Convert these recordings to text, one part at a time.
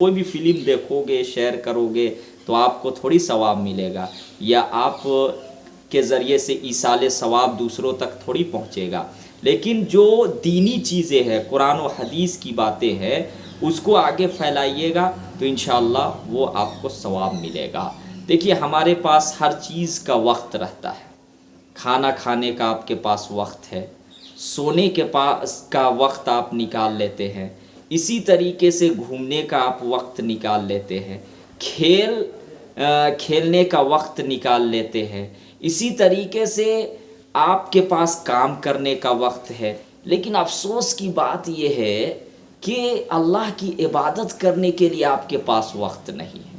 कोई भी फिल्म देखोगे, शेयर करोगे तो आपको थोड़ी सवाब मिलेगा, या आप के ज़रिए से ईसाल सवाब दूसरों तक थोड़ी पहुँचेगा। लेकिन जो दीनी चीज़ें हैं, कुरान और हदीस की बातें हैं, उसको आगे फैलाइएगा तो इंशाअल्लाह वो आपको सवाब मिलेगा। देखिए, हमारे पास हर चीज़ का वक्त रहता है। खाना खाने का आपके पास वक्त है, सोने के पास का वक्त आप निकाल लेते हैं, इसी तरीके से घूमने का आप वक्त निकाल लेते हैं, खेलने का वक्त निकाल लेते हैं, इसी तरीके से आपके पास काम करने का वक्त है। लेकिन अफसोस की बात यह है कि अल्लाह की इबादत करने के लिए आपके पास वक्त नहीं है।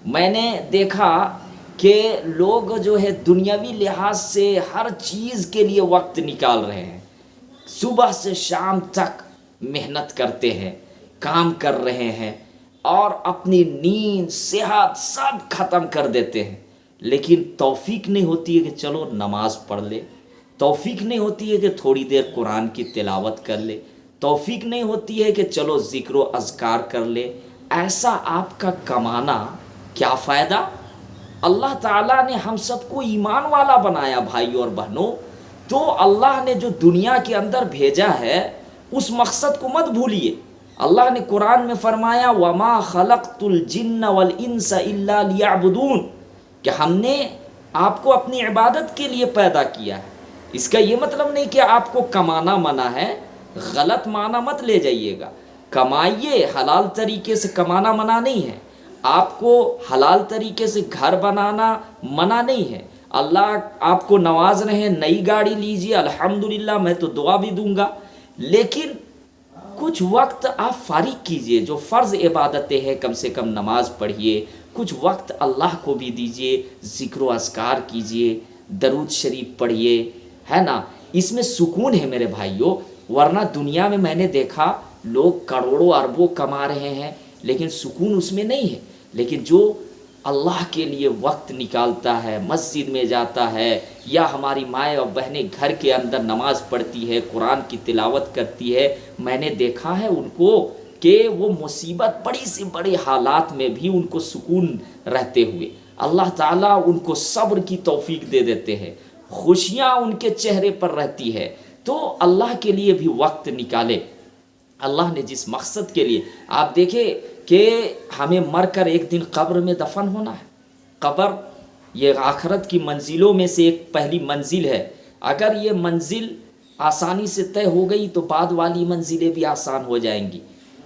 मैंने देखा कि लोग जो है दुनियावी लिहाज से हर चीज़ के लिए वक्त निकाल रहे हैं, सुबह से शाम तक मेहनत करते हैं, काम कर रहे हैं और अपनी नींद सेहत सब ख़त्म कर देते हैं, लेकिन तौफीक नहीं होती है कि चलो नमाज पढ़ ले, तौफीक नहीं होती है कि थोड़ी देर कुरान की तिलावत कर ले, तौफीक नहीं होती है कि चलो ज़िक्र व अज़कार कर ले। ऐसा आपका कमाना क्या फ़ायदा? अल्लाह ताला ने हम सबको ईमान वाला बनाया भाई और बहनों। तो अल्लाह ने जो दुनिया के अंदर भेजा है उस मकसद को मत भूलिए। अल्लाह ने कुरान में फरमाया वमा खलक़तुल जिन्न वल इंसा इल्ला लियअबुदून, कि हमने आपको अपनी इबादत के लिए पैदा किया है। इसका ये मतलब नहीं कि आपको कमाना मना है, गलत माना मत ले जाइएगा। कमाइए, हलाल तरीके से कमाना मना नहीं है, आपको हलाल तरीके से घर बनाना मना नहीं है। अल्लाह आपको नवाज रहे, नई गाड़ी लीजिए, अल्हम्दुलिल्लाह, मैं तो दुआ भी दूंगा। लेकिन कुछ वक्त आप फारिग कीजिए, जो फ़र्ज़ इबादतें हैं कम से कम नमाज पढ़िए, कुछ वक्त अल्लाह को भी दीजिए, ज़िक्र व अज़कार कीजिए, दरूद शरीफ पढ़िए, है ना। इसमें सुकून है मेरे भाइयों। वरना दुनिया में मैंने देखा लोग करोड़ों अरबों कमा रहे हैं लेकिन सुकून उसमें नहीं है। लेकिन जो अल्लाह के लिए वक्त निकालता है, मस्जिद में जाता है, या हमारी माएँ और बहनें घर के अंदर नमाज़ पढ़ती है, कुरान की तिलावत करती है, मैंने देखा है उनको कि वो मुसीबत बड़ी से बड़े हालात में भी उनको सुकून रहते हुए अल्लाह ताला उनको सब्र की तौफीक दे देते हैं, खुशियाँ उनके चेहरे पर रहती है। तो अल्लाह के लिए भी वक्त निकाले। अल्लाह ने जिस मकसद के लिए, आप देखें कि हमें मरकर एक दिन कब्र में दफन होना है। कब्र ये आखरत की मंजिलों में से एक पहली मंजिल है। अगर ये मंजिल आसानी से तय हो गई तो बाद वाली मंजिलें भी आसान हो जाएंगी।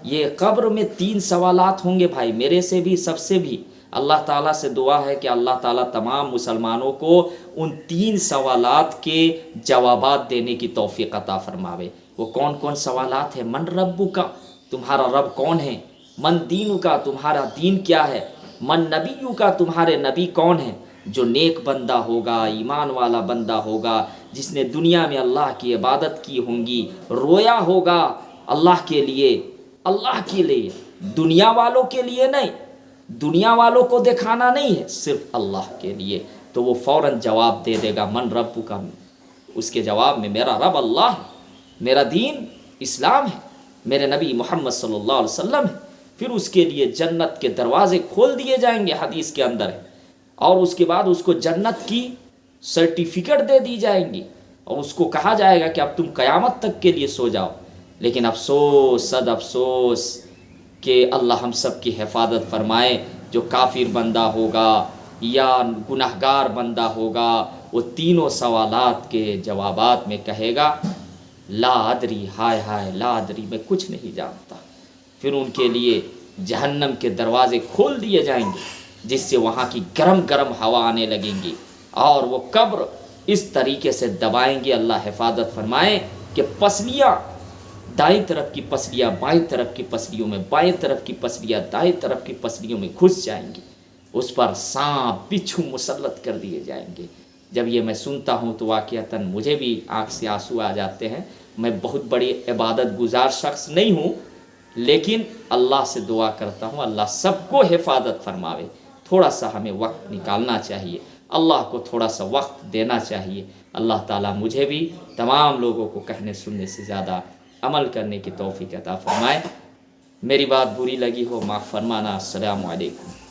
ये कब्र में 3 सवालात होंगे भाई, मेरे से भी, सबसे भी। अल्लाह ताला से दुआ है कि अल्लाह ताला तमाम मुसलमानों को उन 3 सवालात के जवाबात देने की तौफीक अता फरमावे। वो कौन कौन सवालात हैं? मन रब्बु का, तुम्हारा रब कौन है? मन दीनु का, तुम्हारा दीन क्या है? मन नबीयु का, तुम्हारे नबी कौन है? जो नेक बंदा होगा, ईमान वाला बंदा होगा, जिसने दुनिया में अल्लाह की इबादत की होंगी, रोया होगा अल्लाह के लिए, अल्लाह के लिए, दुनिया वालों के लिए नहीं, दुनिया वालों को दिखाना नहीं है, सिर्फ अल्लाह के लिए, तो वो फ़ौरन जवाब दे देगा मन रब्बु का। उसके जवाब में मेरा रब अल्लाह है, मेरा दीन इस्लाम है, मेरे नबी मोहम्मद सल्लल्लाहु अलैहि वसल्लम है। फिर उसके लिए जन्नत के दरवाज़े खोल दिए जाएंगे, हदीस के अंदर है। और उसके बाद उसको जन्नत की सर्टिफिकेट दे दी जाएंगी और उसको कहा जाएगा कि अब तुम क़यामत तक के लिए सो जाओ। लेकिन अफसोस, सद अफसोस कि अल्लाह हम सब की हिफाजत फरमाए। जो काफिर बंदा होगा या गुनहगार बंदा होगा, वो तीनों सवालात के जवाबात में कहेगा ला अदरी, हाय हाय ला अदरी, मैं कुछ नहीं जानता। फिर उनके लिए जहन्नम के दरवाज़े खोल दिए जाएंगे, जिससे वहाँ की गरम गरम हवा आने लगेंगी और वो कब्र इस तरीके से दबाएंगे, अल्लाह हिफाजत फरमाए, कि पसलियाँ, दाईं तरफ की पसलियाँ बाईं तरफ की पसलियों में, बाईं तरफ की पसलियाँ दाईं तरफ की पसलियों में घुस जाएंगी। उस पर सांप बिच्छू मुसल्लत कर दिए जाएंगे। जब ये मैं सुनता हूँ तो वाक़ियतन मुझे भी आँख से आंसू आ जाते हैं। मैं बहुत बड़ी इबादत गुजार शख्स नहीं हूँ, लेकिन अल्लाह से दुआ करता हूँ अल्लाह सबको हिफाजत फरमावे। थोड़ा सा हमें वक्त निकालना चाहिए, अल्लाह को थोड़ा सा वक्त देना चाहिए। अल्लाह ताला मुझे भी तमाम लोगों को कहने सुनने से ज़्यादा अमल करने की तौफीक अता फरमाए। میری بات بری لگی ہو معاف فرمانا۔ السلام علیکم۔